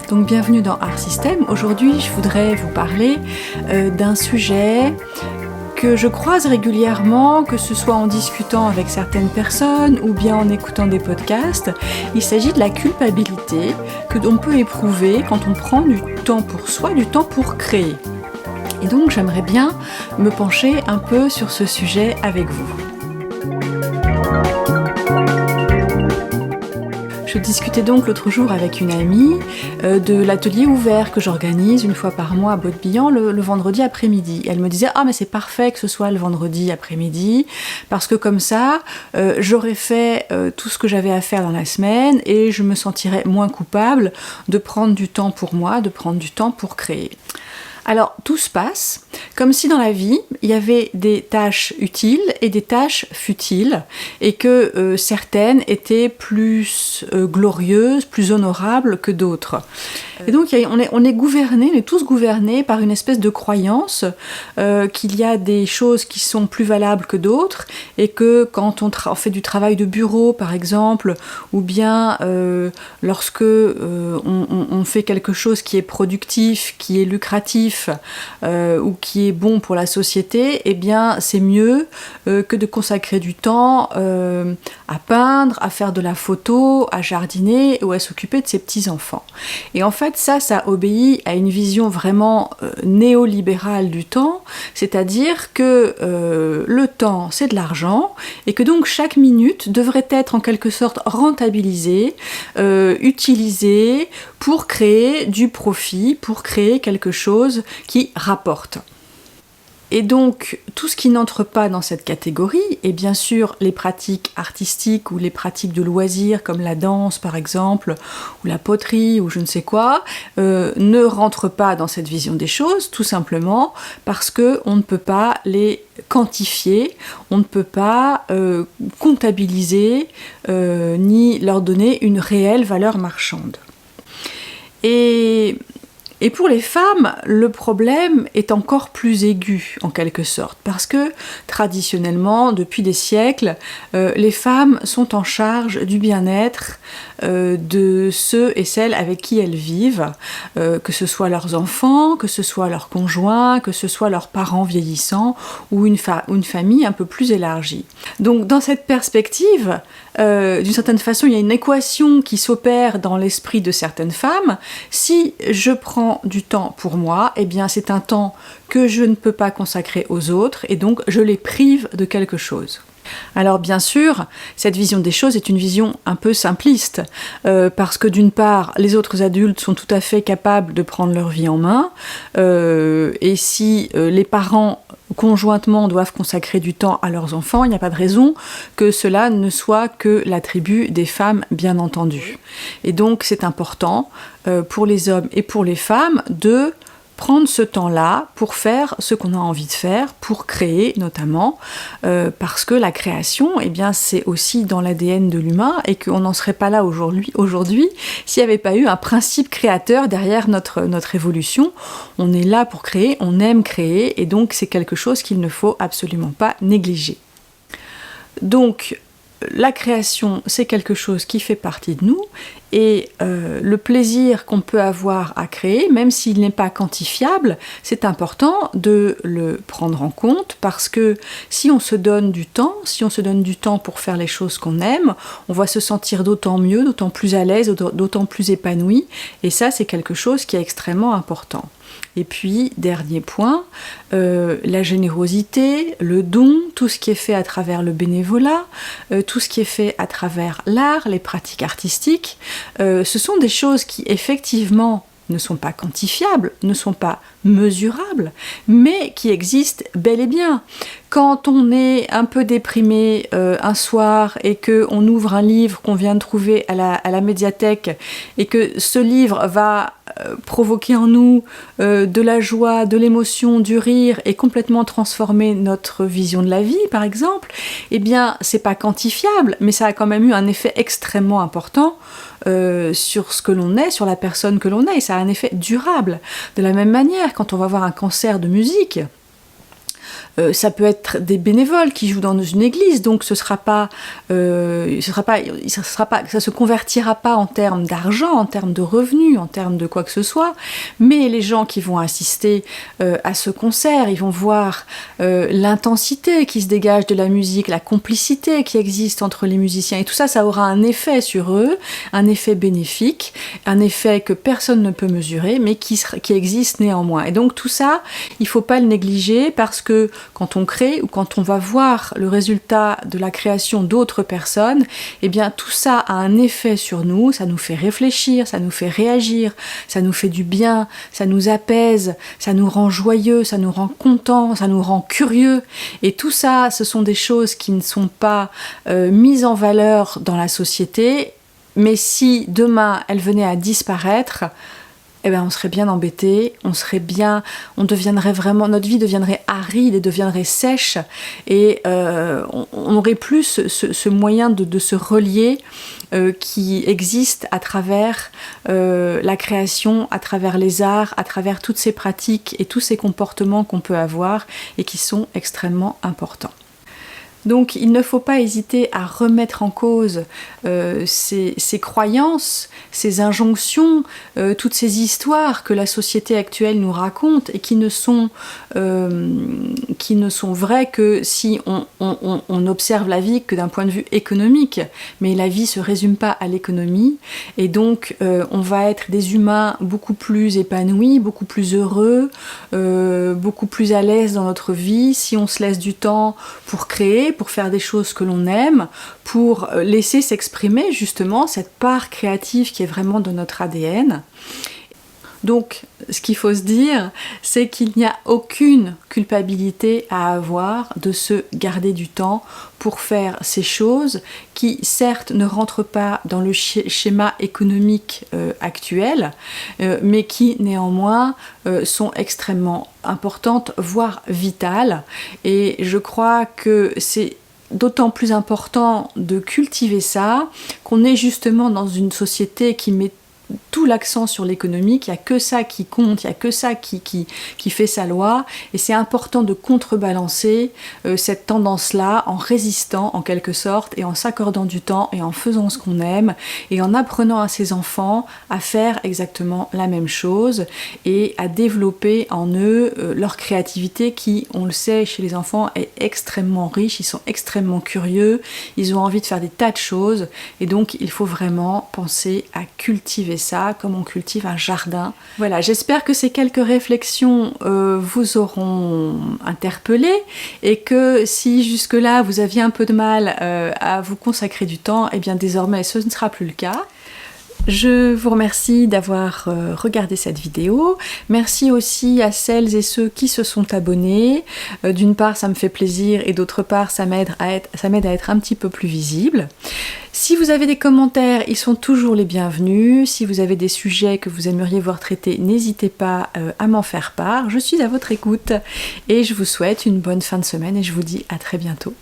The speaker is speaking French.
Donc bienvenue dans Art System. Aujourd'hui, je voudrais vous parler d'un sujet que je croise régulièrement, que ce soit en discutant avec certaines personnes ou bien en écoutant des podcasts. Il s'agit de la culpabilité que l'on peut éprouver quand on prend du temps pour soi, du temps pour créer. Et donc j'aimerais bien me pencher un peu sur ce sujet avec vous. Je discutais donc l'autre jour avec une amie de l'atelier ouvert que j'organise une fois par mois à Bottebillon le vendredi après-midi. Elle me disait « Ah mais c'est parfait que ce soit le vendredi après-midi parce que comme ça j'aurais fait tout ce que j'avais à faire dans la semaine et je me sentirais moins coupable de prendre du temps pour moi, de prendre du temps pour créer. » Alors tout se passe comme si dans la vie il y avait des tâches utiles et des tâches futiles et que certaines étaient plus glorieuses, plus honorables que d'autres. Et donc on est gouverné, on est tous gouvernés par une espèce de croyance qu'il y a des choses qui sont plus valables que d'autres et que quand on fait du travail de bureau par exemple ou bien lorsque on fait quelque chose qui est productif, qui est lucratif ou qui est bon pour la société, eh bien c'est mieux que de consacrer du temps à peindre, à faire de la photo, à jardiner ou à s'occuper de ses petits-enfants. Et en fait, ça obéit à une vision vraiment néolibérale du temps, c'est-à-dire que le temps, c'est de l'argent, et que donc chaque minute devrait être en quelque sorte rentabilisée, utilisée pour créer du profit, pour créer quelque chose qui rapporte. Et donc, tout ce qui n'entre pas dans cette catégorie, et bien sûr les pratiques artistiques ou les pratiques de loisirs comme la danse par exemple, ou la poterie ou je ne sais quoi, ne rentrent pas dans cette vision des choses, tout simplement parce qu'on ne peut pas les quantifier, on ne peut pas comptabiliser, ni leur donner une réelle valeur marchande. Et pour les femmes, le problème est encore plus aigu, en quelque sorte, parce que, traditionnellement, depuis des siècles, les femmes sont en charge du bien-être de ceux et celles avec qui elles vivent, que ce soit leurs enfants, que ce soit leurs conjoints, que ce soit leurs parents vieillissants, ou une famille un peu plus élargie. Donc, dans cette perspective, d'une certaine façon, il y a une équation qui s'opère dans l'esprit de certaines femmes. Si je prends du temps pour moi, eh bien c'est un temps que je ne peux pas consacrer aux autres et donc je les prive de quelque chose. Alors bien sûr, cette vision des choses est une vision un peu simpliste, parce que d'une part, les autres adultes sont tout à fait capables de prendre leur vie en main, et si les parents conjointement doivent consacrer du temps à leurs enfants, il n'y a pas de raison que cela ne soit que l'attribut des femmes, bien entendu. Et donc c'est important pour les hommes et pour les femmes de prendre ce temps-là pour faire ce qu'on a envie de faire, pour créer notamment, parce que la création, eh bien, c'est aussi dans l'ADN de l'humain et qu'on n'en serait pas là aujourd'hui s'il n'y avait pas eu un principe créateur derrière notre évolution. On est là pour créer, on aime créer et donc c'est quelque chose qu'il ne faut absolument pas négliger. Donc, la création, c'est quelque chose qui fait partie de nous et le plaisir qu'on peut avoir à créer, même s'il n'est pas quantifiable, c'est important de le prendre en compte parce que si on se donne du temps, pour faire les choses qu'on aime, on va se sentir d'autant mieux, d'autant plus à l'aise, d'autant plus épanoui et ça, c'est quelque chose qui est extrêmement important. Et puis, dernier point, la générosité, le don, tout ce qui est fait à travers le bénévolat, tout ce qui est fait à travers l'art, les pratiques artistiques, ce sont des choses qui effectivement ne sont pas quantifiables, ne sont pas mesurables, mais qui existent bel et bien. Quand on est un peu déprimé un soir et qu'on ouvre un livre qu'on vient de trouver à la médiathèque et que ce livre va provoquer en nous de la joie, de l'émotion, du rire et complètement transformer notre vision de la vie, par exemple, eh bien, c'est pas quantifiable, mais ça a quand même eu un effet extrêmement important sur ce que l'on est, sur la personne que l'on est, et ça a un effet durable. De la même manière, quand on va voir un concert de musique, Ça peut être des bénévoles qui jouent dans une église, donc ça se convertira pas en termes d'argent, en termes de revenus, en termes de quoi que ce soit, mais les gens qui vont assister à ce concert, ils vont voir l'intensité qui se dégage de la musique, la complicité qui existe entre les musiciens, et tout ça, ça aura un effet sur eux, un effet bénéfique, un effet que personne ne peut mesurer, mais qui existe néanmoins. Et donc tout ça, il ne faut pas le négliger, parce que quand on crée ou quand on va voir le résultat de la création d'autres personnes, eh bien tout ça a un effet sur nous, ça nous fait réfléchir, ça nous fait réagir, ça nous fait du bien, ça nous apaise, ça nous rend joyeux, ça nous rend contents, ça nous rend curieux. Et tout ça, ce sont des choses qui ne sont pas mises en valeur dans la société, mais si demain elles venaient à disparaître, eh ben on serait bien embêté, on deviendrait vraiment, notre vie deviendrait aride et deviendrait sèche, et on n'aurait plus ce moyen de se relier qui existe à travers la création, à travers les arts, à travers toutes ces pratiques et tous ces comportements qu'on peut avoir et qui sont extrêmement importants. Donc il ne faut pas hésiter à remettre en cause ces croyances, ces injonctions, toutes ces histoires que la société actuelle nous raconte et qui ne sont vraies que si on observe la vie que d'un point de vue économique. Mais la vie ne se résume pas à l'économie, et donc on va être des humains beaucoup plus épanouis, beaucoup plus heureux, beaucoup plus à l'aise dans notre vie si on se laisse du temps pour créer, pour faire des choses que l'on aime, pour laisser s'exprimer justement cette part créative qui est vraiment de notre ADN. Donc, ce qu'il faut se dire, c'est qu'il n'y a aucune culpabilité à avoir de se garder du temps pour faire ces choses qui, certes, ne rentrent pas dans le schéma économique actuel, mais qui, néanmoins, sont extrêmement importantes, voire vitales. Et je crois que c'est d'autant plus important de cultiver ça, qu'on est justement dans une société qui met tout l'accent sur l'économique, il n'y a que ça qui compte, il n'y a que ça qui fait sa loi, et c'est important de contrebalancer cette tendance-là en résistant en quelque sorte, et en s'accordant du temps, et en faisant ce qu'on aime, et en apprenant à ses enfants à faire exactement la même chose, et à développer en eux leur créativité qui, on le sait, chez les enfants est extrêmement riche, ils sont extrêmement curieux, ils ont envie de faire des tas de choses, et donc il faut vraiment penser à cultiver ça comme on cultive un jardin. Voilà, j'espère que ces quelques réflexions vous auront interpellé, et que si jusque-là vous aviez un peu de mal à vous consacrer du temps, eh bien désormais ce ne sera plus le cas. Je vous remercie d'avoir regardé cette vidéo. Merci aussi à celles et ceux qui se sont abonnés. D'une part, ça me fait plaisir, et d'autre part, ça m'aide à être un petit peu plus visible. Si vous avez des commentaires, ils sont toujours les bienvenus. Si vous avez des sujets que vous aimeriez voir traités, n'hésitez pas à m'en faire part. Je suis à votre écoute, et je vous souhaite une bonne fin de semaine, et je vous dis à très bientôt.